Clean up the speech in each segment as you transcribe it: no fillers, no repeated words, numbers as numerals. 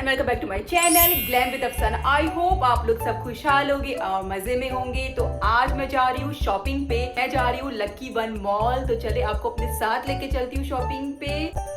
Welcome back to my channel glam with Afsana. I hope आप लोग सब खुशहाल होंगे और मजे में होंगे। तो आज मैं जा रही हूँ शॉपिंग पे, मैं जा रही हूँ लकी वन मॉल। तो चले आपको अपने साथ लेके चलती हूँ शॉपिंग पे।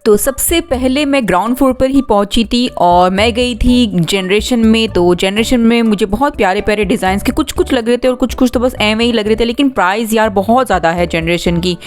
तो सबसे पहले मैं ग्राउंड फ्लोर पर ही पहुंची थी और मैं गई थी जनरेशन में। तो जनरेशन में मुझे बहुत प्यारे प्यारे डिज़ाइंस के कुछ लग रहे थे और कुछ तो बस एवं ही लग रहे थे, लेकिन प्राइस यार बहुत ज़्यादा है जनरेशन की।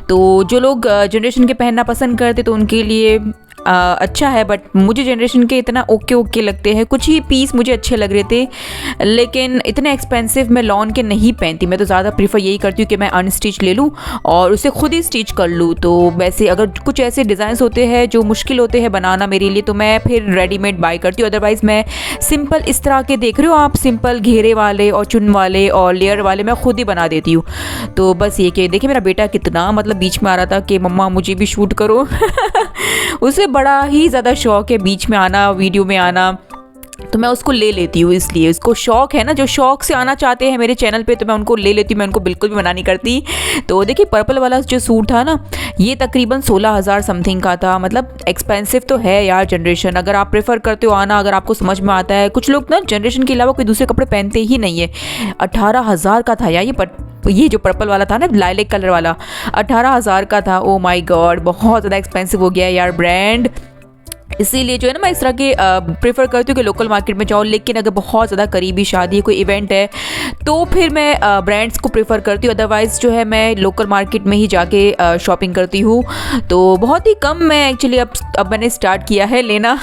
तो जो लोग जनरेशन के पहनना पसंद करते तो उनके लिए अच्छा है, बट मुझे जनरेशन के इतना ओके लगते हैं। कुछ ही पीस मुझे अच्छे लग रहे थे, लेकिन इतने एक्सपेंसिव मैं लॉन के नहीं पहनती। मैं तो ज़्यादा प्रीफर यही करती हूँ कि मैं अनस्टिच ले लूँ और उसे खुद ही स्टिच कर लूँ। तो वैसे अगर कुछ ऐसे डिज़ाइंस होते हैं जो मुश्किल होते हैं बनाना मेरे लिए, तो मैं फिर रेडीमेड बाय करती हूँ। अदरवाइज़ मैं सिंपल इस तरह के देख रहे हो आप, सिंपल घेरे वाले और चुन वाले और लेयर वाले मैं खुद ही बना देती हूँ। तो बस ये कि देखिए मेरा बेटा कितना मतलब बीच में आ रहा था कि मम्मा मुझे भी शूट करो उसे बड़ा ही ज़्यादा शौक है बीच में आना, वीडियो में आना। तो मैं उसको ले लेती हूँ, इसलिए उसको शौक है ना, जो शौक से आना चाहते हैं मेरे चैनल पे तो मैं उनको ले लेती हूँ, मैं उनको बिल्कुल भी मना नहीं करती। तो देखिए पर्पल वाला जो सूट था ना, ये तकरीबन 16,000 समथिंग का था। मतलब एक्सपेंसिव तो है यार जनरेशन। अगर आप प्रेफर करते हो आना, अगर आपको समझ में आता है। कुछ लोग ना जनरेशन के अलावा कोई दूसरे कपड़े पहनते ही नहीं है। 18,000 का था यार ये जो पर्पल वाला था ना, लाइलेक कलर वाला, 18,000 का था। ओ माय गॉड, बहुत ज़्यादा एक्सपेंसिव हो गया यार ब्रांड। इसीलिए जो है ना मैं इस तरह के प्रेफर करती हूँ कि लोकल मार्केट में जाओ। लेकिन अगर बहुत ज़्यादा करीबी शादी कोई इवेंट है तो फिर मैं ब्रांड्स को प्रेफर करती हूँ। अदरवाइज़ जो है मैं लोकल मार्केट में ही जाके शॉपिंग करती हूँ। तो बहुत ही कम मैं एक्चुअली अब मैंने स्टार्ट किया है लेना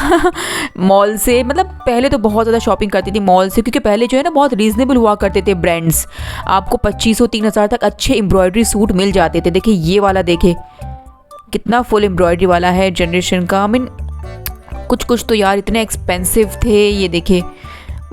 मॉल से। मतलब पहले तो बहुत ज़्यादा शॉपिंग करती थी मॉल से, क्योंकि पहले जो है ना बहुत रीज़नेबल हुआ करते थे ब्रांड्स। आपको 2,500-3,000 तक अच्छे एम्ब्रॉयडरी सूट मिल जाते थे। देखिए ये वाला, देखे कितना फुल एम्ब्रॉयडरी वाला है जनरेशन का। आई मीन कुछ तो यार इतने एक्सपेंसिव थे, ये देखे।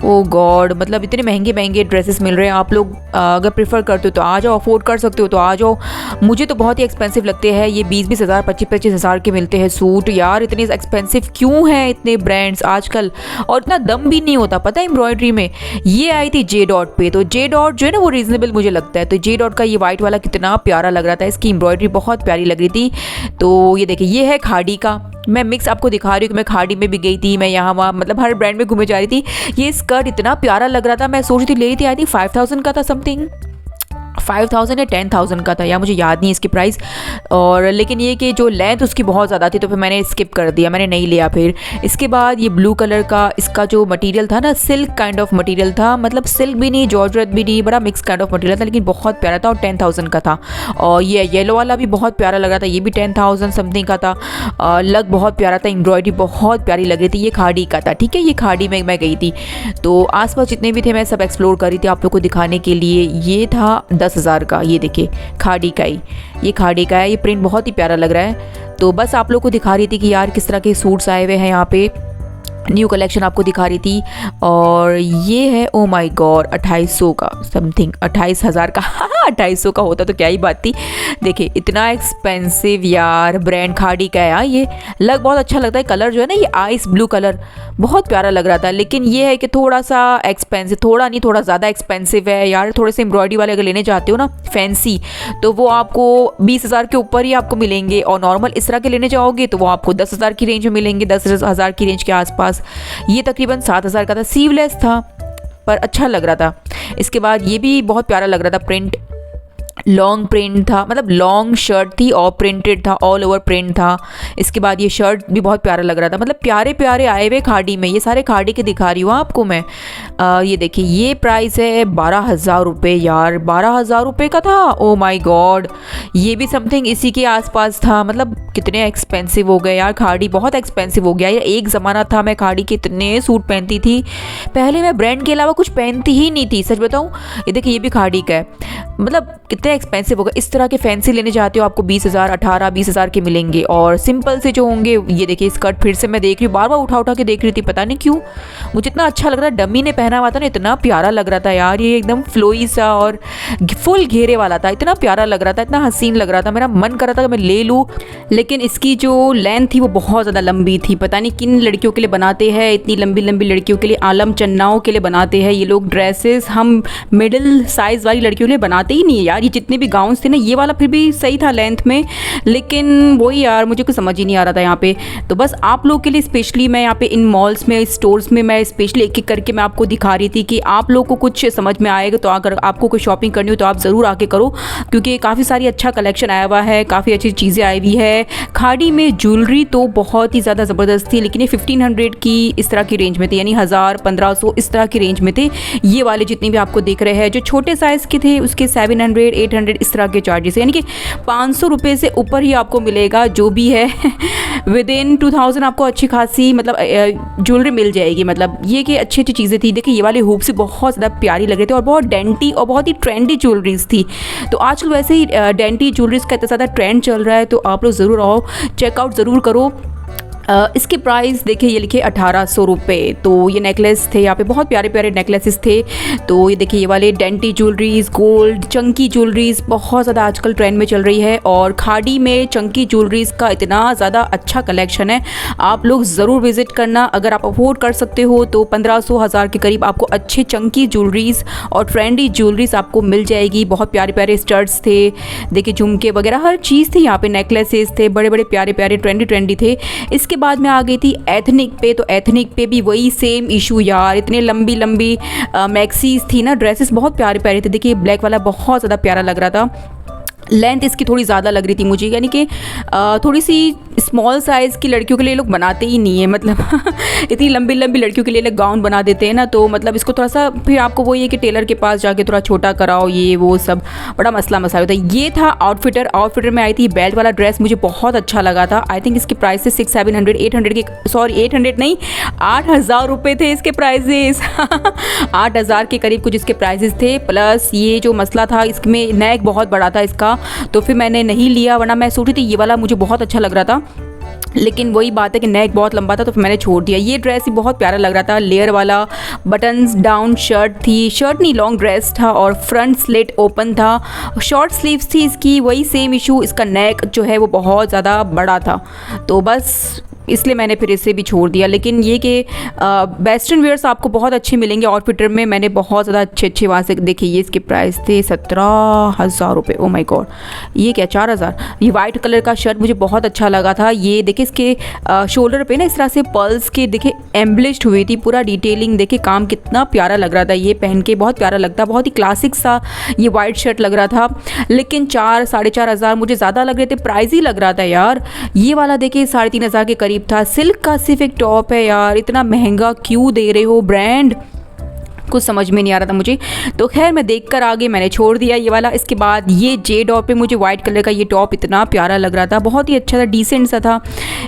ओ गॉड, मतलब इतने महंगे ड्रेसेस मिल रहे हैं। आप लोग अगर प्रेफर करते हो तो आ जाओ, अफोर्ड कर सकते हो तो आ जाओ। मुझे तो बहुत ही एक्सपेंसिव लगते हैं ये 20-20 हज़ार 25-25 हज़ार के मिलते हैं सूट। यार इतने एक्सपेंसिव क्यों हैं इतने ब्रांड्स आजकल, और इतना दम भी नहीं होता पता है एम्ब्रॉयडरी में। ये आई थी जे डॉट पे, तो जे डॉट जो है ना वो रीज़नेबल मुझे लगता है। तो जे डॉट का ये वाइट वाला कितना प्यारा लग रहा था, इसकी एम्ब्रॉयडरी बहुत प्यारी लग रही थी। तो ये देखिए ये है खाड़ी का। मैं मिक्स आपको दिखा रही हूँ कि मैं खाड़ी में भी गई थी, मैं यहाँ वहाँ मतलब हर ब्रांड में घूमे जा रही थी। ये स्कर्ट इतना प्यारा लग रहा था, मैं सोच रही थी ले रही थी। आई थिंक 5,000 का था समथिंग, 5,000 या 10,000 का था, या मुझे याद नहीं इसकी प्राइस। और लेकिन ये कि जो लेंथ उसकी बहुत ज़्यादा थी तो फिर मैंने स्किप कर दिया, मैंने नहीं लिया फिर। इसके बाद ये ब्लू कलर का, इसका जो मटेरियल था ना सिल्क काइंड ऑफ मटेरियल था। मतलब सिल्क भी नहीं, जॉर्जेट भी नहीं, बड़ा मिक्स काइंड ऑफ मटेरियल था, लेकिन बहुत प्यारा था और 10,000 का था। और ये येलो वाला भी बहुत प्यारा लग रहा था, ये भी 10,000 समथिंग का था। लग बहुत प्यारा था, एम्ब्रॉयडरी बहुत प्यारी लग रही थी। ये खाड़ी का था, ठीक है, ये खाड़ी में मैं गई थी। तो आसपास जितने भी थे मैं सब एक्सप्लोर कर रही थी आप लोग को दिखाने के लिए। ये था 10,000 का, ये देखिए खाड़ी का ही, ये खाड़ी का है। ये प्रिंट बहुत ही प्यारा लग रहा है। तो बस आप लोग को दिखा रही थी कि यार किस तरह के सूट्स आए हुए हैं यहाँ पे, न्यू कलेक्शन आपको दिखा रही थी। और ये है ओ माय गॉड 2,200 का समथिंग, 28,000 का 2,200 का होता तो क्या ही बात थी। देखिए इतना एक्सपेंसिव यार ब्रांड खाड़ी का है यार। ये लग बहुत अच्छा लगता है, कलर जो है ना ये आइस ब्लू कलर बहुत प्यारा लग रहा था। लेकिन ये है कि थोड़ा सा एक्सपेंसिव, थोड़ा नहीं थोड़ा ज़्यादा एक्सपेंसिव है यार। थोड़े से एम्ब्रॉयडरी वाले अगर लेने चाहते हो ना फैंसी, तो वो आपको 20,000 के ऊपर ही आपको मिलेंगे। और नॉर्मल इस तरह के लेने जाओगे तो वो आपको 10,000 की रेंज में मिलेंगे, 10,000 की रेंज के आसपास। ये तकरीबन 7,000 का था, सीवलेस था पर अच्छा लग रहा था। इसके बाद ये भी बहुत प्यारा लग रहा था, प्रिंट लॉन्ग प्रिंट था, मतलब लॉन्ग शर्ट थी और प्रिंटेड था, ऑल ओवर प्रिंट था। इसके बाद ये शर्ट भी बहुत प्यारा लग रहा था। मतलब प्यारे प्यारे आए हुए खाड़ी में, ये सारे खाड़ी के दिखा रही हूँ आपको मैं। ये देखिए ये प्राइस है 12,000 रुपये यार, 12,000 रुपये का था। ओ माय गॉड, ये भी समथिंग इसी के आसपास था। मतलब कितने एक्सपेंसिव हो गए यार, खाड़ी बहुत एक्सपेंसिव हो गया यार। एक ज़माना था मैं खाड़ी के इतने सूट पहनती थी, पहले मैं ब्रांड के अलावा कुछ पहनती ही नहीं थी, सच बताऊँ। ये देखिए ये भी खाड़ी का है, मतलब कितने एक्सपेंसिव होगा। इस तरह के फैंसी लेने जाते हो आपको 20,000 18-20 हज़ार के मिलेंगे। और सिंपल से जो होंगे, ये देखिए स्कर्ट फिर से मैं देख रही हूँ, बार बार उठा के देख रही थी, पता नहीं क्यों मुझे इतना अच्छा लग रहा है। डमी ने पहना हुआ था ना, इतना प्यारा लग रहा था यार। ये एकदम फ्लोई सा और फुल घेरे वाला था, इतना प्यारा लग रहा था, इतना हसीन लग रहा था। मेरा मन कर रहा था कि मैं ले लूँ, लेकिन इसकी जो लेंथ थी वो बहुत ज़्यादा लंबी थी। पता नहीं किन लड़कियों के लिए बनाते हैं, इतनी लंबी लंबी लड़कियों के लिए, आलम चन्नाओं के लिए बनाते हैं ये लोग ड्रेसेस। हम मिडिल साइज़ वाली लड़कियों के लिए बनाते ही नहीं है यार। ये जितने भी गाउन्स थे ना, ये वाला फिर भी सही था लेंथ में, लेकिन वही यार मुझे कुछ समझ ही नहीं आ रहा था यहाँ पे। तो बस आप लोग के लिए स्पेशली मैं यहाँ पे इन मॉल्स में, स्टोर्स में मैं स्पेशली एक एक करके मैं आपको दिखा रही थी कि आप लोग को कुछ समझ में आएगा। तो अगर आपको कोई शॉपिंग करनी हो तो आप ज़रूर आके करो, क्योंकि काफ़ी सारी अच्छा कलेक्शन आया हुआ है, काफ़ी अच्छी चीज़ें आई हुई है। खाड़ी में ज्वेलरी तो बहुत ही ज़्यादा ज़बरदस्त थी, लेकिन ये 1500 की इस तरह की रेंज में थे, यानी 1000 1500 इस तरह की रेंज में थे। ये वाले जितने भी आपको दिख रहे हैं, जो छोटे साइज़ के थे उसके 700 800 इस तरह के चार्जेस, यानी कि 500 रुपये से ऊपर ही आपको मिलेगा जो भी है। विद इन 2000 आपको अच्छी खासी मतलब ज्वेलरी मिल जाएगी। मतलब ये कि अच्छी अच्छी चीज़ें थी। देखिए ये वाले हुप से बहुत ज़्यादा प्यारी लग रहे थे और बहुत डेंटी और बहुत ही ट्रेंडी ज्वेलरीज थी। तो आजकल वैसे ही डेंटी ज्वेलरीज का इतना ज़्यादा ट्रेंड चल रहा है, तो आप लोग ज़रूर आओ, चेकआउट ज़रूर करो। इसके प्राइस देखिए, ये लिखे 1800 रुपये। तो ये नेकलेस थे यहाँ पे, बहुत प्यारे प्यारे नेकलेसेस थे। तो ये देखिए ये वाले dainty jewelleries, gold Chunky jewelleries बहुत ज़्यादा आजकल ट्रेंड में चल रही है। और खाड़ी में चंकी ज्वेलरीज का इतना ज़्यादा अच्छा कलेक्शन है, आप लोग ज़रूर विज़िट करना। अगर आप अफोर्ड कर सकते हो तो 1500 1000 के करीब आपको अच्छे चंकी ज्वेलरीज और ट्रेंडी ज्वेलरीज आपको मिल जाएगी। बहुत प्यारे प्यारे स्टड्स थे, देखिए झुमके वगैरह हर चीज़ थी यहाँ पे, नेकलेसेस थे बड़े बड़े प्यारे प्यारे ट्रेंडी थे। इसके बाद में आ गई थी एथनिक पे। तो एथनिक पे भी वही सेम इशू यार, इतने लंबी लंबी मैक्सीज थी ना, ड्रेसेस बहुत प्यारे प्यारे थे। देखिए ब्लैक वाला बहुत ज़्यादा प्यारा लग रहा था, लेंथ इसकी थोड़ी ज़्यादा लग रही थी मुझे, यानी कि थोड़ी सी स्मॉल साइज़ की लड़कियों के लिए लोग बनाते ही नहीं है। मतलब इतनी लंबी लंबी लड़कियों के लिए लोग गाउन बना देते हैं ना, तो मतलब इसको थोड़ा सा फिर आपको वही है कि टेलर के पास जाके थोड़ा छोटा कराओ, ये वो सब बड़ा मसला होता है। ये था आउटफिटर में आई थी बेल्ट वाला ड्रेस, मुझे बहुत अच्छा लगा था। आई थिंक इसके प्राइस थे 600 700 800 के, सॉरी 800 नहीं 8000 रुपये थे इसके प्राइजेस। 8000 के करीब कुछ इसके प्राइजेस थे। प्लस ये जो मसला था, इसमें नेक बहुत बड़ा था इसका, तो फिर मैंने नहीं लिया, वरना मैं सोच रही थी ये वाला मुझे बहुत अच्छा लग रहा था, लेकिन वही बात है कि नेक बहुत लंबा था तो फिर मैंने छोड़ दिया। ये ड्रेस ही बहुत प्यारा लग रहा था, लेयर वाला बटन्स डाउन शर्ट थी, शर्ट नहीं लॉन्ग ड्रेस था, और फ्रंट स्लिट ओपन था, शॉर्ट स्लीव्स थी इसकी। वही सेम इशू, इसका नेक जो है वो बहुत ज़्यादा बड़ा था, तो बस इसलिए मैंने फिर इसे भी छोड़ दिया। लेकिन ये कि वेस्टर्न वेयर्स आपको बहुत अच्छे मिलेंगे आउटफिटर में, मैंने बहुत ज़्यादा अच्छे वहाँ से देखे। ये इसके प्राइस थे 17000 रुपये। ओ माय गॉड, ये क्या 4000। ये वाइट कलर का शर्ट मुझे बहुत अच्छा लगा था। ये देखिए इसके शोल्डर पे ना इस तरह से पर्ल्स के देखिए एम्बलिश्ड हुई थी, पूरा डिटेलिंग देखिए, काम कितना प्यारा लग रहा था। ये पहन के बहुत प्यारा लगता, बहुत ही क्लासिक सा ये वाइट शर्ट लग रहा था। लेकिन 4 साढ़े 4000 मुझे ज़्यादा लग रहे थे, प्राइस ही लग रहा था यार। ये वाला देखिए 3500 के करीब था। सिल्क का सिर्फ एक टॉप है यार, इतना महंगा क्यों दे रहे हो ब्रांड, कुछ समझ में नहीं आ रहा था मुझे। तो खैर मैं देखकर आ गई, मैंने छोड़ दिया ये वाला। इसके बाद ये जे डॉप पे मुझे वाइट कलर का ये टॉप इतना प्यारा लग रहा था, बहुत ही अच्छा था, डिसेंट सा था।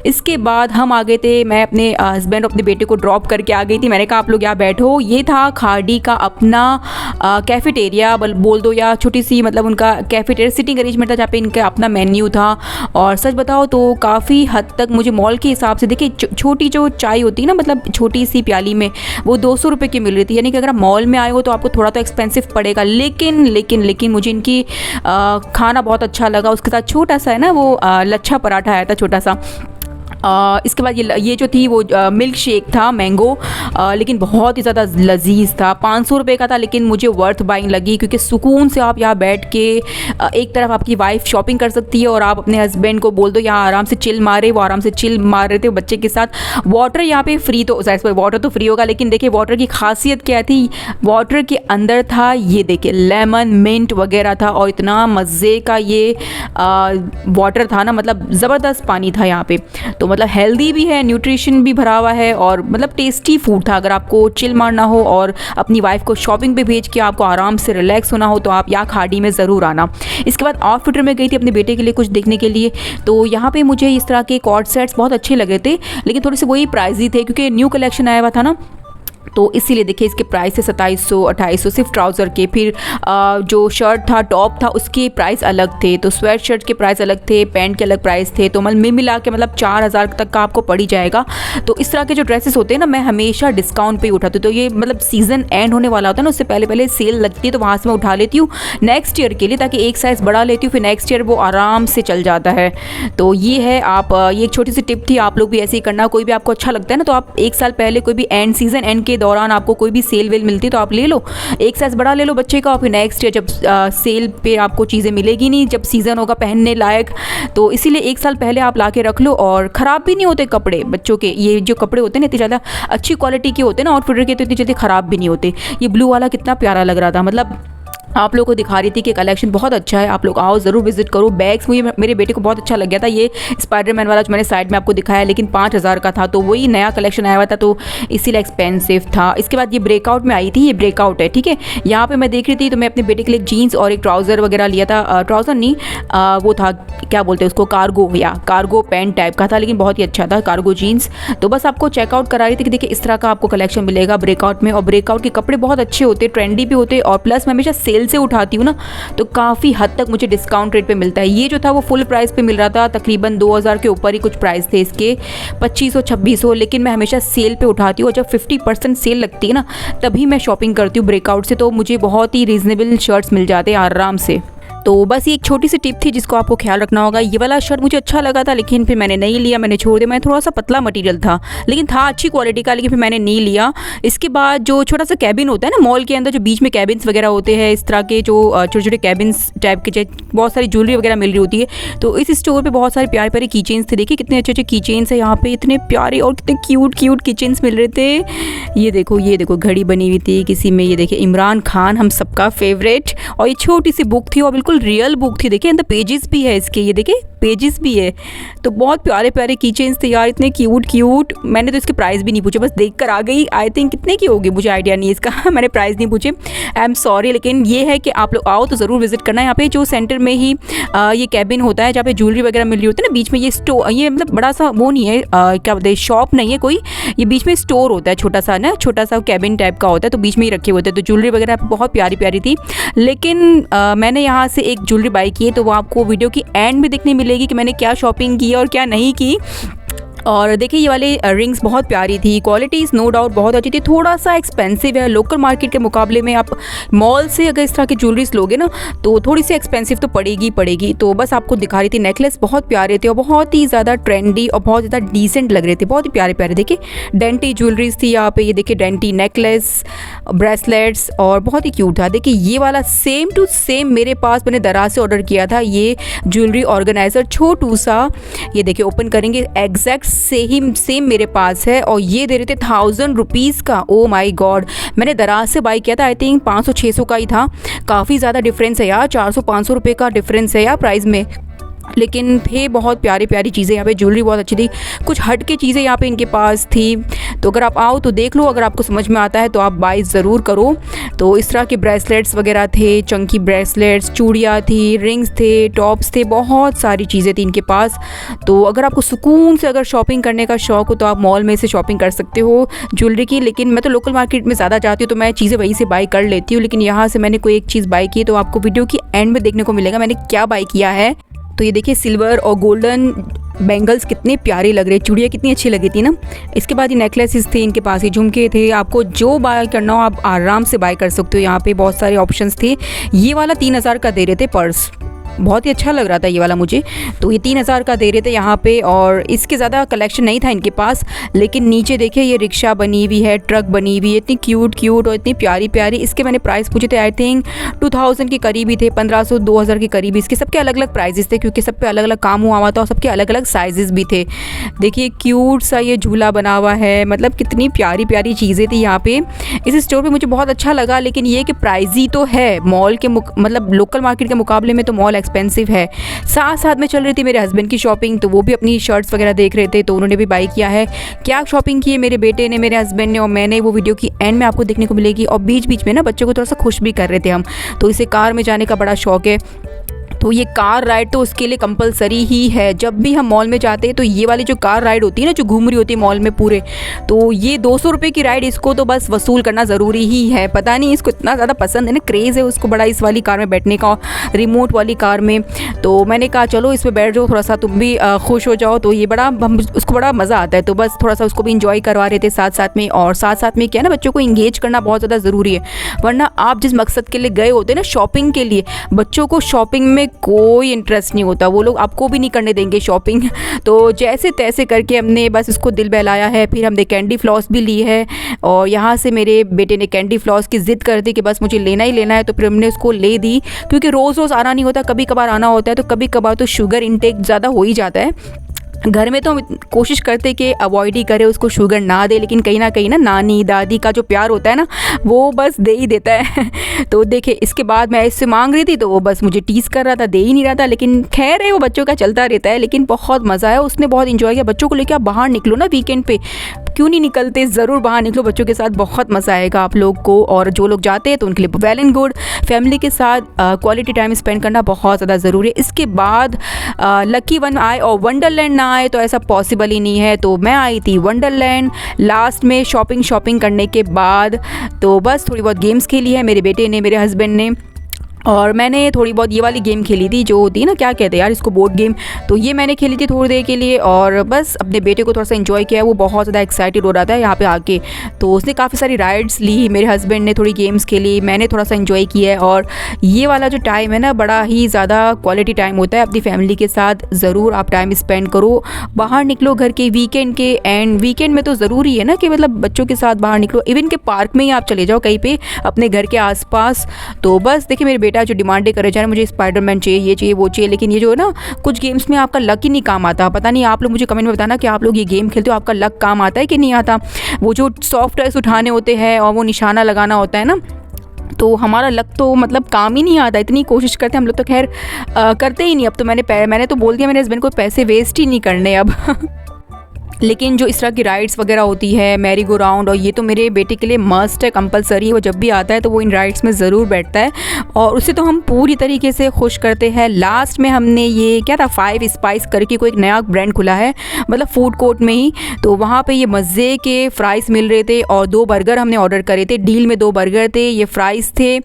इसके बाद हम आ गए थे, मैं अपने हस्बैंड अपने बेटे को ड्रॉप करके आ गई थी। मैंने कहा आप लोग यहाँ बैठो। ये था खाड़ी का अपना कैफेटेरिया बोल दो, या छोटी सी मतलब उनका कैफेटेरिया सिटिंग अरेंजमेंट था, जहाँ पे इनका अपना मेन्यू था। और सच बताओ तो काफ़ी हद तक मुझे मॉल के हिसाब से, देखिए छोटी जो चाय होती है ना, मतलब छोटी सी प्याली में, वो 200 रुपये की मिल रही थी। यानी कि अगर मॉल में आए हो तो आपको थोड़ा तो एक्सपेंसिव पड़ेगा, लेकिन मुझे इनकी खाना बहुत अच्छा लगा। उसके साथ छोटा सा है ना वो लच्छा पराठा आया था छोटा सा। इसके बाद ये जो थी वो मिल्क शेक था मैंगो, लेकिन बहुत ही ज़्यादा लजीज था। 500 रुपये का था, लेकिन मुझे वर्थ बाइंग लगी, क्योंकि सुकून से आप यहाँ बैठ के एक तरफ आपकी वाइफ शॉपिंग कर सकती है और आप अपने हस्बैंड को बोल दो यहाँ आराम से चिल मारे। वो आराम से चिल मार रहे थे बच्चे के साथ। वाटर यहाँ पे फ्री, तो वाटर तो फ्री होगा, लेकिन देखिए वाटर की खासियत क्या थी, वाटर के अंदर था ये देखिए लेमन मिंट वगैरह था, और इतना मज़े का ये वाटर था ना, मतलब ज़बरदस्त पानी था यहाँ पे। तो मतलब हेल्दी भी है, न्यूट्रिशन भी भरा हुआ है, और मतलब टेस्टी फूड था। अगर आपको चिल मारना हो और अपनी वाइफ को शॉपिंग पे भेज के आपको आराम से रिलैक्स होना हो, तो आप यहाँ खाड़ी में ज़रूर आना। इसके बाद आउटफिटर में गई थी अपने बेटे के लिए कुछ देखने के लिए। तो यहाँ पे मुझे इस तरह के कॉर्ड सेट्स बहुत अच्छे लगे थे, लेकिन थोड़े से वही प्राइजी थे, क्योंकि न्यू कलेक्शन आया हुआ था ना, तो इसीलिए देखिए इसके प्राइस है 2700-2800 सिर्फ ट्राउज़र के। फिर जो शर्ट था, टॉप था, उसके प्राइस अलग थे। तो स्वेट शर्ट के प्राइस अलग थे, पैंट के अलग प्राइस थे। तो मिला के मतलब 4000 तक का आपको पड़ ही जाएगा। तो इस तरह के जो ड्रेसेस होते हैं ना, मैं हमेशा डिस्काउंट पे ही उठाती हूँ। तो ये मतलब सीज़न एंड होने वाला होता है ना, उससे पहले पहले सेल लगती है, तो वहाँ से मैं उठा लेती हूँ नेक्स्ट ईयर के लिए, ताकि एक साइज़ बढ़ा लेती हूँ, फिर नेक्स्ट ईयर वो आराम से चल जाता है। तो ये है, आप ये एक छोटी सी टिप थी, आप लोग भी ऐसे ही करना। कोई भी आपको अच्छा लगता है ना, तो आप एक साल पहले कोई भी सीज़न एंड के दौरान आपको कोई भी सेल वेल मिलती है तो आप ले लो, एक साइज़ बड़ा ले लो बच्चे का, और फिर नेक्स्ट ईयर जब सेल पे आपको चीज़ें मिलेगी नहीं, जब सीज़न होगा पहनने लायक, तो इसीलिए एक साल पहले आप ला के रख लो। और ख़राब भी नहीं होते कपड़े बच्चों के। ये जो कपड़े होते हैं ना, इतनी ज़्यादा अच्छी क्वालिटी के होते हैं ना आउटफिटर के, तो इतनी जल्दी ख़राब भी नहीं होते। ये ब्लू वाला कितना प्यारा लग रहा था, मतलब आप लोगों को दिखा रही थी कि कलेक्शन बहुत अच्छा है, आप लोग आओ ज़रूर विजिट करो। बैग्स मुझे मेरे बेटे को बहुत अच्छा लग गया था, ये स्पाइडरमैन वाला जो मैंने साइड में आपको दिखाया, लेकिन 5000 का था, तो वही नया कलेक्शन आया हुआ था, तो इसीलिए एक्सपेंसिव था। इसके बाद ये ब्रेकआउट में आई थी, ये ब्रेकआउट है, ठीक है। यहाँ पे मैं देख रही थी, तो मैं अपने बेटे के लिए जीन्स और एक ट्राउज़र वगैरह लिया था। ट्राउज़र नहीं, वो था, क्या बोलते हैं उसको, कार्गो, या कार्गो पैंट टाइप का था, लेकिन बहुत ही अच्छा था, कार्गो जीन्स। तो बस आपको चेकआउट करा रही थी कि देखिए इस तरह का आपको कलेक्शन मिलेगा ब्रेकआउट में। और ब्रेकआउट के कपड़े बहुत अच्छे होते, ट्रेंडी भी होते, और प्लस मैं हमेशा सेल से उठाती हूँ ना, तो काफ़ी हद तक मुझे डिस्काउंट रेट पे मिलता है। ये जो था वो फुल प्राइस पे मिल रहा था, तकरीबन 2000 के ऊपर ही कुछ प्राइस थे इसके, 2500-2600, लेकिन मैं हमेशा सेल पे उठाती हूँ। और जब 50% सेल लगती है ना, तभी मैं शॉपिंग करती हूँ ब्रेकआउट से, तो मुझे बहुत ही रीज़नेबल शर्ट्स मिल जाते हैं आराम से। तो बस ये एक छोटी सी टिप थी जिसको आपको ख्याल रखना होगा। ये वाला शर्ट मुझे अच्छा लगा था, लेकिन फिर मैंने नहीं लिया, मैंने छोड़ दिया। मैं थोड़ा सा पतला मटेरियल था, लेकिन था अच्छी क्वालिटी का, लेकिन फिर मैंने नहीं लिया। इसके बाद जो छोटा सा कैबिन होता है ना मॉल के अंदर, जो बीच में कैबिन्स वगैरह होते हैं, इस तरह के जो छोटे छोटे कैबिन्स टाइप के, बहुत सारी ज्वेलरी वगैरह मिल रही होती है। तो इस स्टोर पर बहुत सारे प्यारे प्यारे की चेन्स थे। देखिए कितने अच्छे अच्छे की चेन्स है यहाँ पे, इतने प्यारे और कितने क्यूट क्यूट की चेन्स मिल रहे थे। ये देखो घड़ी बनी हुई थी किसी में, ये देखिए इमरान खान, हम सबका फेवरेट। और ये छोटी सी बुक थी, और बिल्कुल रियल बुक थी। देखिए अंदर पेजेस भी है इसके, ये देखिए पेजेस भी है। तो बहुत प्यारे प्यारे की चेन्स थे यार, इतने क्यूट क्यूट। मैंने तो इसके प्राइस भी नहीं पूछे, बस देख कर आ गई। आई थिंक कितने की होगी मुझे आइडिया नहीं इसका मैंने प्राइस नहीं पूछे, आई एम सॉरी। लेकिन ये है कि आप लोग आओ तो ज़रूर विजिट करना। यहाँ पे जो सेंटर में ही ये कैबिन होता है, जहाँ पे ज्वेलरी वगैरह मिल रही होती है ना, बीच में ये स्टोर, ये मतलब बड़ा सा वो नहीं है, क्या बोलते हैं, शॉप नहीं है कोई, ये बीच में स्टोर होता है छोटा सा ना, छोटा सा कैबिन टाइप का होता है, तो बीच में ही रखे होते हैं। तो ज्वेलरी वगैरह बहुत प्यारी प्यारी थी। लेकिन मैंने यहाँ से एक ज्वेलरी बाई की है, तो वो आपको वीडियो की एंड में देखने मिलेगी कि मैंने क्या शॉपिंग की और क्या नहीं की। और देखिए ये वाले रिंग्स बहुत प्यारी थी, क्वालिटीज़ नो डाउट बहुत अच्छी थी। थोड़ा सा एक्सपेंसिव है लोकल मार्केट के मुकाबले में। आप मॉल से अगर इस तरह की ज्वेलरीज लोगे ना, तो थोड़ी सी एक्सपेंसिव तो पड़ेगी। तो बस आपको दिखा रही थी, नेकलेस बहुत प्यारे थे और बहुत ही ज़्यादा ट्रेंडी और बहुत ज़्यादा डिसेंट लग रहे थे, बहुत ही प्यारे प्यारे। देखिए डेंटी ज्वेलरीज थी यहाँ पे, ये देखिए डेंटी नेकलेस, ब्रेसलेट्स, और बहुत ही क्यूट था। देखिए ये वाला सेम टू सेम मेरे पास, मैंने दराज से ऑर्डर किया था, ये ज्वेलरी ऑर्गेनाइज़र छोटू सा। ये देखिए ओपन करेंगे, एग्जैक्ट सेम मेरे पास है, और ये दे रहे थे 1000 रुपीज़ का। ओ माई गॉड, मैंने दराज से बाई किया था, आई थिंक 500-600 का ही था। काफ़ी ज़्यादा डिफरेंस है यार, 400-500 रुपये का डिफरेंस है यार प्राइस में। लेकिन थे बहुत प्यारी प्यारी चीज़ें यहाँ पे, ज्वेलरी बहुत अच्छी थी, कुछ हट के चीज़ें यहाँ पे इनके पास थी। तो अगर आप आओ तो देख लो, अगर आपको समझ में आता है तो आप बाई ज़रूर करो। तो इस तरह के ब्रेसलेट्स वगैरह थे, चंकी ब्रेसलेट्स, चूड़ियाँ थी, रिंग्स थे, टॉप्स थे, बहुत सारी चीज़ें थी इनके पास। तो अगर आपको सुकून से अगर शॉपिंग करने का शौक़ हो तो आप मॉल में से शॉपिंग कर सकते हो ज्वेलरी की। लेकिन मैं तो लोकल मार्केट में ज़्यादा जाती हूँ, तो मैं चीज़ें वहीं से बाई कर लेती हूँ। लेकिन यहाँ से मैंने कोई एक चीज़ बाई की, तो आपको वीडियो की एंड में देखने को मिलेगा मैंने क्या बाई किया है। तो ये देखिए सिल्वर और गोल्डन बैंगल्स कितने प्यारे लग रहे, चूड़ियाँ कितनी अच्छी लगी थी ना। इसके बाद ये नेकलेसेस थे, इनके पास ये झुमके थे। आपको जो बाय करना हो आप आराम से बाय कर सकते हो, यहाँ पे बहुत सारे ऑप्शंस थे। ये वाला 3000 का दे रहे थे पर्स, बहुत ही अच्छा लग रहा था ये वाला मुझे। तो ये 3000 का दे रहे थे यहाँ पे, और इसके ज़्यादा कलेक्शन नहीं था इनके पास। लेकिन नीचे देखिए ये रिक्शा बनी हुई है, ट्रक बनी हुई है, इतनी क्यूट और इतनी प्यारी प्यारी। इसके मैंने प्राइस पूछे थे, आई थिंक 2000 के करीब ही थे, 1500-2000 के करीब। इसके सबके अलग अलग प्राइजेस थे, क्योंकि सब पे अलग अलग काम हुआ था और सबके अलग अलग साइजेस भी थे। देखिए क्यूट सा ये झूला बना हुआ है, मतलब कितनी प्यारी प्यारी चीज़ें थी यहाँ पे। इस स्टोर पर मुझे बहुत अच्छा लगा, लेकिन ये कि प्राइजी तो है मॉल के मतलब लोकल मार्केट के मुकाबले में, तो मॉल एक्सपेंसिव है। साथ में चल रही थी मेरे हस्बैंड की शॉपिंग, तो वो भी अपनी शर्ट्स वगैरह देख रहे थे, तो उन्होंने भी बाई किया है। क्या शॉपिंग की है मेरे बेटे ने, मेरे हस्बैंड ने और मैंने, वो वीडियो की एंड में आपको देखने को मिलेगी। और बीच बीच में ना बच्चों को थोड़ा सा खुश भी कर रहे थे हम, तो इसे कार में जाने का बड़ा शौक है, तो ये कार राइड तो उसके लिए कंपलसरी ही है। जब भी हम मॉल में जाते हैं तो ये वाली जो कार राइड होती है ना, जो घूम रही होती है मॉल में पूरे, तो ये 200 रुपये की राइड इसको तो बस वसूल करना ज़रूरी ही है। पता नहीं इसको इतना ज़्यादा पसंद है ना, क्रेज़ है उसको बड़ा इस वाली कार में बैठने का, रिमोट वाली कार में। तो मैंने कहा चलो इसमें बैठ जाओ, थोड़ा सा तुम भी खुश हो जाओ। तो ये बड़ा उसको बड़ा मज़ा आता है, तो बस थोड़ा सा उसको भी इंजॉय करवा रहे थे साथ साथ में। और साथ साथ में क्या है ना, बच्चों को इंगेज करना बहुत ज़्यादा ज़रूरी है, वरना आप जिस मकसद के लिए गए होते हैं ना, शॉपिंग के लिए, बच्चों को शॉपिंग में कोई इंटरेस्ट नहीं होता, वो लोग आपको भी नहीं करने देंगे शॉपिंग। तो जैसे तैसे करके हमने बस इसको दिल बहलाया है। फिर हमने कैंडी फ्लॉस भी ली है, और यहाँ से मेरे बेटे ने कैंडी फ्लॉस की ज़िद कर दी कि बस मुझे लेना ही लेना है, तो फिर हमने उसको ले दी। क्योंकि रोज़ रोज़ आना नहीं होता, कभी कभार आना होता है, तो कभी कभार तो शुगर इंटेक ज़्यादा हो ही जाता है। घर में तो हम कोशिश करते कि अवॉइड ही करें, उसको शुगर ना दे, लेकिन कहीं ना नानी दादी का जो प्यार होता है ना, वो बस दे ही देता है। तो देखिए, इसके बाद मैं इससे मांग रही थी तो वो बस मुझे टीज़ कर रहा था, दे ही नहीं रहा था। लेकिन खैर है, वो बच्चों का चलता रहता है। लेकिन बहुत मज़ा आया, उसने बहुत इंजॉय किया। बच्चों को लेकर आप बाहर निकलो ना वीकेंड पे, क्यों नहीं निकलते, ज़रूर बाहर निकलो बच्चों के साथ, बहुत मज़ा आएगा आप लोग को। और जो लोग जाते हैं तो उनके लिए वेल एंड गुड। फैमिली के साथ क्वालिटी टाइम स्पेंड करना बहुत ज़्यादा ज़रूरी है। इसके बाद लकी वन आए और वंडरलैंड ना आए तो ऐसा पॉसिबल ही नहीं है। तो मैं आई थी वंडरलैंड लास्ट में शॉपिंग करने के बाद। तो बस थोड़ी बहुत गेम्स खेली है मेरे बेटे ने, मेरे हस्बैंड ने, और मैंने थोड़ी बहुत ये वाली गेम खेली थी, जो होती है ना, क्या कहते हैं यार इसको, बोर्ड गेम। तो ये मैंने खेली थी थोड़ी देर के लिए, और बस अपने बेटे को थोड़ा सा एंजॉय किया। वो बहुत ज़्यादा एक्साइटेड हो रहा था यहाँ पे आके, तो उसने काफ़ी सारी राइड्स ली, मेरे हस्बैंड ने थोड़ी गेम्स खेली, मैंने थोड़ा सा एंजॉय किया है। और ये वाला जो टाइम है ना, बड़ा ही ज़्यादा क्वालिटी टाइम होता है। अपनी फैमिली के साथ ज़रूर आप टाइम स्पेंड करो, बाहर निकलो घर के वीकेंड के। एंड वीकेंड में तो ज़रूरी है ना कि मतलब बच्चों के साथ बाहर निकलो, इवन के पार्क में ही आप चले जाओ कहीं पे अपने घर के आसपास। तो बस देखिए, मेरे बेटा जो डिमांडें करे जा रहे हैं, मुझे स्पाइडरमैन चाहिए, ये चाहिए, वो चाहिए। लेकिन ये जो है ना, कुछ गेम्स में आपका लक ही नहीं काम आता। पता नहीं, आप लोग मुझे कमेंट में बताना कि आप लोग ये गेम खेलते हो, आपका लक काम आता है कि नहीं आता। वो जो सॉफ्ट टॉयज उठाने होते हैं और वो निशाना लगाना होता है ना, तो हमारा लक तो मतलब काम ही नहीं आता। इतनी कोशिश करते हैं हम लोग, तो खैर करते ही नहीं। अब तो मैंने तो बोल दिया मेरे हस्बैंड को, पैसे वेस्ट ही नहीं करने अब। लेकिन जो इस तरह की राइड्स वगैरह होती है, मैरी गो राउंड, और ये तो मेरे बेटे के लिए मस्ट है, कंपलसरी है। वो जब भी आता है तो वो इन राइड्स में ज़रूर बैठता है, और उसे तो हम पूरी तरीके से खुश करते हैं। लास्ट में हमने ये क्या था, 5 स्पाइस करके कोई एक नया ब्रांड खुला है, मतलब फूड कोर्ट में ही। तो वहाँ पे ये मज़े के फ्राइज़ मिल रहे थे, और 2 बर्गर हमने ऑर्डर करे थे। डील में 2 बर्गर थे, ये फ्राइज़ थे,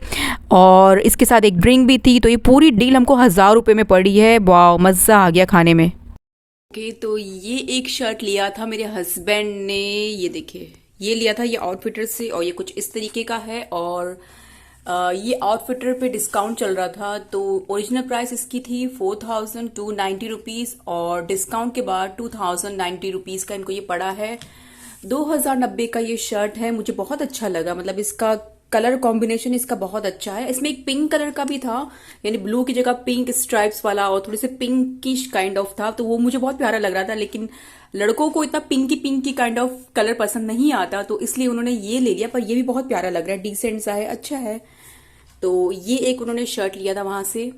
और इसके साथ एक ड्रिंक भी थी। तो ये पूरी डील हमको 1000 रुपये में पड़ी है। वाह, मज़ा आ गया खाने में। ओके, तो ये एक शर्ट लिया था मेरे हस्बैंड ने, ये देखिए, ये लिया था, ये आउटफिटर से, और ये कुछ इस तरीके का है। और ये आउटफिटर पे डिस्काउंट चल रहा था, तो ओरिजिनल प्राइस इसकी थी 4290 रुपीज़, और डिस्काउंट के बाद 2090 रुपीज़ का इनको ये पड़ा है। 2090 का ये शर्ट है, मुझे बहुत अच्छा लगा। मतलब इसका कलर कॉम्बिनेशन इसका बहुत अच्छा है। इसमें एक पिंक कलर का भी था, यानी ब्लू की जगह पिंक स्ट्राइप्स वाला, और थोड़े से पिंकिश काइंड ऑफ था, तो वो मुझे बहुत प्यारा लग रहा था। लेकिन लड़कों को इतना पिंकी काइंड ऑफ कलर पसंद नहीं आता, तो इसलिए उन्होंने ये ले लिया। पर ये भी बहुत प्यारा लग रहा है, डिसेंट सा है, अच्छा है। तो ये एक उन्होंने शर्ट लिया था वहां से।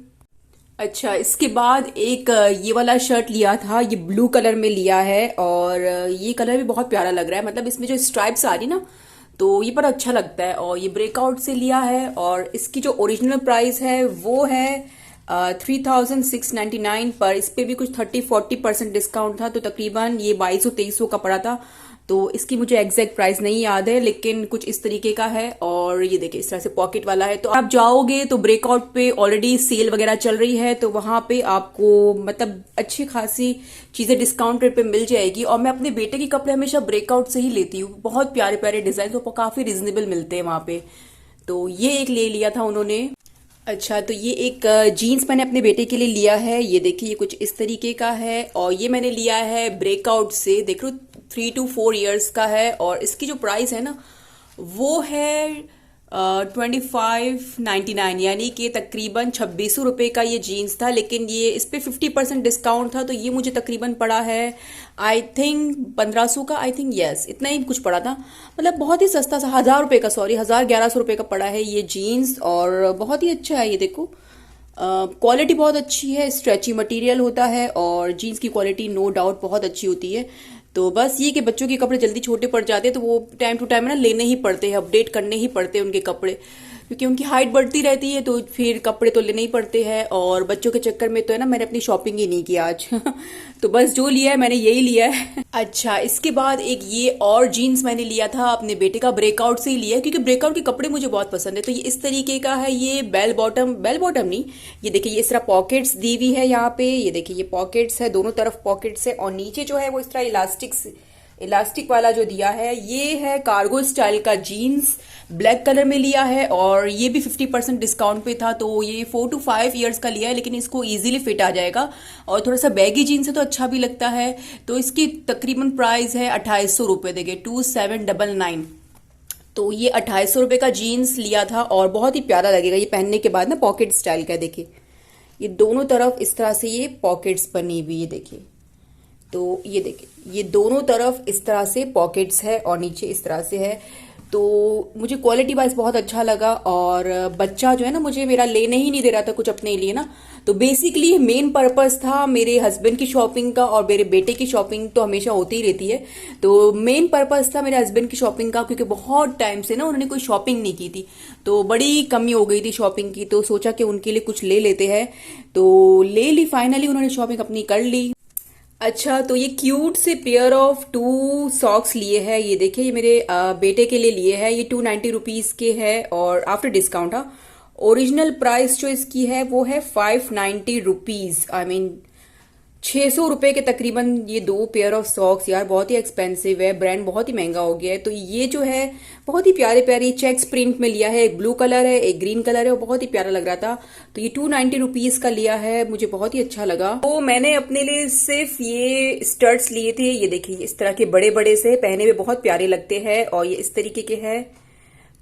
अच्छा, इसके बाद एक ये वाला शर्ट लिया था, ये ब्लू कलर में लिया है, और ये कलर भी बहुत प्यारा लग रहा है। मतलब इसमें जो स्ट्राइप्स आ रही ना, तो ये बड़ा अच्छा लगता है। और ये ब्रेकआउट से लिया है, और इसकी जो ओरिजिनल प्राइस है वो है 3699, पर इस पे भी कुछ 30-40% डिस्काउंट था, तो तकरीबन ये 2200-2300 का पड़ा था। तो इसकी मुझे एग्जैक्ट प्राइस नहीं याद है, लेकिन कुछ इस तरीके का है। और ये देखिए, इस तरह से पॉकेट वाला है। तो आप जाओगे तो ब्रेकआउट पे ऑलरेडी सेल वगैरह चल रही है, तो वहां पे आपको मतलब अच्छी खासी चीजें डिस्काउंट रेट पे मिल जाएगी। और मैं अपने बेटे के कपड़े हमेशा ब्रेकआउट से ही लेती हूँ, बहुत प्यारे प्यारे डिजाइन, तो काफी रिजनेबल मिलते हैं वहां पे। तो ये एक ले लिया था उन्होंने। अच्छा, तो ये एक जीन्स मैंने अपने बेटे के लिए लिया है, ये देखिए, ये कुछ इस तरीके का है। और ये मैंने लिया है ब्रेकआउट से, देख लो 3 to 4 ईयर्स का है, और इसकी जो प्राइस है ना, वो है 2599, यानी कि तकरीबन 2600 रुपये का ये जीन्स था। लेकिन ये इस पे 50% डिस्काउंट था, तो ये मुझे तकरीबन पड़ा है आई थिंक 1500 का, आई थिंक, यस, इतना ही कुछ पड़ा था। मतलब बहुत ही सस्ता सा, 1000 रुपये का, सॉरी, 1100 रुपये का पड़ा है ये जीन्स। और बहुत ही अच्छा है, ये देखो, क्वालिटी बहुत अच्छी है, स्ट्रेची मटेरियल होता है, और जीन्स की क्वालिटी नो डाउट बहुत अच्छी होती है। तो बस ये कि बच्चों के कपड़े जल्दी छोटे पड़ जाते हैं, तो वो टाइम टू टाइम ना लेने ही पड़ते हैं, अपडेट करने ही पड़ते हैं उनके कपड़े। क्योंकि उनकी हाइट बढ़ती रहती है तो फिर कपड़े तो लेने ही पड़ते हैं, और बच्चों के चक्कर में तो है ना मैंने अपनी शॉपिंग ही नहीं की आज तो बस जो लिया है मैंने यही लिया है अच्छा, इसके बाद एक ये और जीन्स मैंने लिया था अपने बेटे का, ब्रेकआउट से ही लिया है क्योंकि ब्रेकआउट के कपड़े मुझे बहुत पसंद है। तो ये इस तरीके का है, ये बेल बॉटम नहीं, ये देखिए ये इस तरह पॉकेट्स दी हुई है यहाँ पे, ये देखिए ये पॉकेट्स है, दोनों तरफ पॉकेट्स है, और नीचे जो है वो इस तरह इलास्टिक वाला जो दिया है। ये है कार्गो स्टाइल का जीन्स, ब्लैक कलर में लिया है, और ये भी 50% डिस्काउंट पे था, तो ये 4 to 5 ईयर्स का लिया है, लेकिन इसको इजीली फिट आ जाएगा, और थोड़ा सा बैगी जीन्स है तो अच्छा भी लगता है। तो इसकी तकरीबन प्राइस है 2800 रुपये, देखिए 2799। तो ये 2800 रुपये का जीन्स लिया था, और बहुत ही प्यारा लगेगा ये पहनने के बाद ना, पॉकेट स्टाइल का। देखिए ये दोनों तरफ इस तरह से ये पॉकेट्स बनी हुई है, देखिए। तो ये देखिए ये दोनों तरफ इस तरह से पॉकेट्स है, और नीचे इस तरह से है। तो मुझे क्वालिटी वाइज बहुत अच्छा लगा, और बच्चा जो है ना मुझे मेरा लेने ही नहीं दे रहा था कुछ अपने लिए ना, तो बेसिकली मेन पर्पस था मेरे हस्बैंड की शॉपिंग का, और मेरे बेटे की शॉपिंग तो हमेशा होती ही रहती है। तो मेन पर्पस था मेरे हस्बैंड की शॉपिंग का, क्योंकि बहुत टाइम से ना उन्होंने कोई शॉपिंग नहीं की थी, तो बड़ी कमी हो गई थी शॉपिंग की, तो सोचा कि उनके लिए कुछ ले लेते हैं, तो ले ली। फाइनली उन्होंने शॉपिंग अपनी कर ली। अच्छा, तो ये क्यूट से पेयर ऑफ 2 सॉक्स लिए हैं, ये देखिए ये मेरे बेटे के लिए लिए हैं, ये 290 रुपीज़ के है, और आफ्टर डिस्काउंट। हाँ, ओरिजिनल प्राइस जो इसकी है वो है 590 रुपीज़, आई मीन 600 रुपये के तकरीबन ये 2 पेयर ऑफ सॉक्स। यार बहुत ही एक्सपेंसिव है, ब्रांड बहुत ही महंगा हो गया है। तो ये जो है बहुत ही प्यारे प्यारे चेक्स प्रिंट में लिया है, एक ब्लू कलर है एक ग्रीन कलर है, और बहुत ही प्यारा लग रहा था। तो ये 290 रुपीज़ का लिया है, मुझे बहुत ही अच्छा लगा। तो मैंने अपने लिए सिर्फ ये स्टर्ट्स लिए थे, ये देखिए इस तरह के बड़े बड़े से, पहने में बहुत प्यारे लगते हैं, और ये इस तरीके के हैं।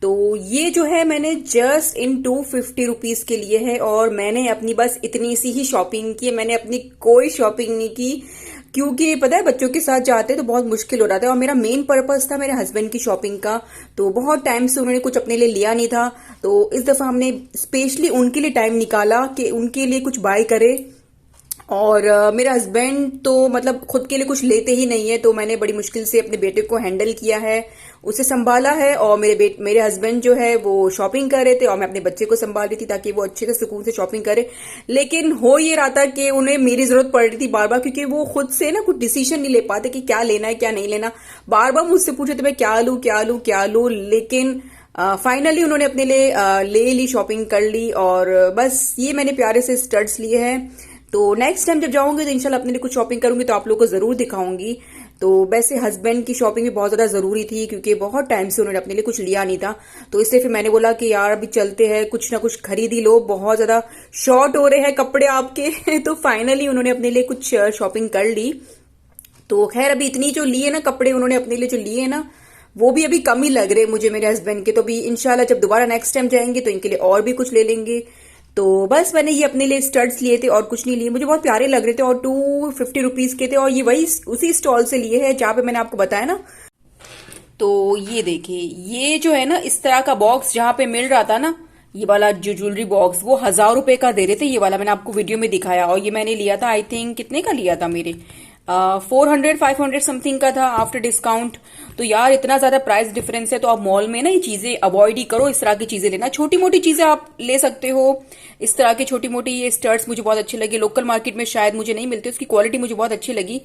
तो ये जो है मैंने जस्ट इन 250 रुपीज़ के लिए है, और मैंने अपनी बस इतनी सी ही शॉपिंग की, मैंने अपनी कोई शॉपिंग नहीं की, क्योंकि पता है बच्चों के साथ जाते तो बहुत मुश्किल हो रहा था, और मेरा मेन पर्पस था मेरे हस्बैंड की शॉपिंग का। तो बहुत टाइम से उन्होंने कुछ अपने लिए लिया नहीं था, तो इस दफ़ा हमने स्पेशली उनके लिए टाइम निकाला कि उनके लिए कुछ बाय करे। और मेरा हस्बैंड तो मतलब खुद के लिए कुछ लेते ही नहीं है, तो मैंने बड़ी मुश्किल से अपने बेटे को हैंडल किया है, उसे संभाला है, और मेरे हस्बैंड जो है वो शॉपिंग कर रहे थे, और मैं अपने बच्चे को संभाल रही थी ताकि वो अच्छे से सुकून से शॉपिंग करे। लेकिन हो ये रहा था कि उन्हें मेरी जरूरत पड़ रही थी बार बार, क्योंकि वो खुद से ना कुछ डिसीजन नहीं ले पाते कि क्या लेना है क्या नहीं लेना, बार बार मुझसे पूछे थे मैं क्या लूं क्या लूं क्या लूं। लेकिन फाइनली उन्होंने अपने लिए ले ली, शॉपिंग कर ली, और बस ये मैंने प्यारे से स्टड्स लिए हैं। तो नेक्स्ट टाइम जब जाऊंगी तो इंशाल्लाह अपने लिए कुछ शॉपिंग करूंगी तो आप लोगों को जरूर दिखाऊंगी। तो वैसे हस्बैंड की शॉपिंग भी बहुत ज्यादा जरूरी थी, क्योंकि बहुत टाइम से उन्होंने अपने लिए कुछ लिया नहीं था, तो इसलिए फिर मैंने बोला कि यार अभी चलते हैं, कुछ ना कुछ खरीद ही लो, बहुत ज्यादा शॉर्ट हो रहे हैं कपड़े आपके तो फाइनली उन्होंने अपने लिए कुछ शॉपिंग कर ली। तो खैर अभी इतनी जो लिए ना कपड़े उन्होंने अपने लिए जो लिए ना, वो भी अभी कम ही लग रहे मुझे मेरे हस्बैंड के। तो अभी इंशाल्लाह जब दोबारा नेक्स्ट टाइम जाएंगे तो इनके लिए और भी कुछ ले लेंगे। तो बस मैंने ये अपने लिए स्टड्स लिए थे और कुछ नहीं लिए, मुझे बहुत प्यारे लग रहे थे, और 250 रुपीज के थे, और ये वही उसी स्टॉल से लिए हैं जहाँ पे मैंने आपको बताया ना। तो ये देखिए ये जो है ना इस तरह का बॉक्स जहाँ पे मिल रहा था ना, ये वाला जो ज्वेलरी बॉक्स, वो 1000 रुपए का दे रहे थे, ये वाला मैंने आपको वीडियो में दिखाया, और ये मैंने लिया था आई थिंक कितने का लिया था मेरे 400-500 समथिंग का था आफ्टर डिस्काउंट। तो यार इतना ज्यादा प्राइस डिफरेंस है, तो आप मॉल में ना ये चीजें अवॉइड ही करो, इस तरह की चीजें लेना। छोटी मोटी चीजें आप ले सकते हो, इस तरह की छोटी मोटी ये स्टड्स मुझे बहुत अच्छे लगे, लोकल मार्केट में शायद मुझे नहीं मिलते, उसकी क्वालिटी मुझे बहुत अच्छी लगी,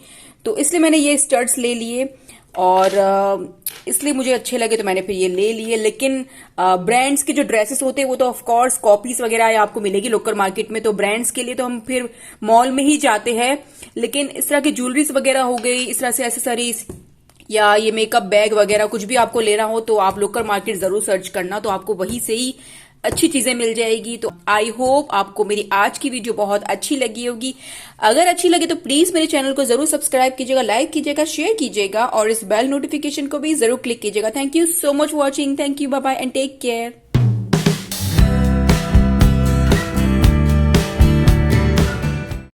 तो इसलिए मैंने ये स्टड्स ले लिए, और इसलिए मुझे अच्छे लगे तो मैंने फिर ये ले लिए। लेकिन ब्रांड्स के जो ड्रेसेस होते हैं वो तो ऑफ कोर्स कॉपीज वगैरह आपको मिलेगी लोकल मार्केट में, तो ब्रांड्स के लिए तो हम फिर मॉल में ही जाते हैं। लेकिन इस तरह की ज्वेलरीज वगैरह हो गई, इस तरह से एक्सेसरीज या ये मेकअप बैग वगैरह कुछ भी आपको लेना हो तो आप लोकल मार्केट जरूर सर्च करना, तो आपको वहीं से ही अच्छी चीजें मिल जाएगी। तो आई होप आपको मेरी आज की वीडियो बहुत अच्छी लगी होगी। अगर अच्छी लगे तो प्लीज मेरे चैनल को जरूर सब्सक्राइब कीजिएगा, लाइक कीजिएगा, शेयर कीजिएगा, और इस बेल नोटिफिकेशन को भी जरूर क्लिक कीजिएगा। Thank you so much watching, thank you, bye bye and take care.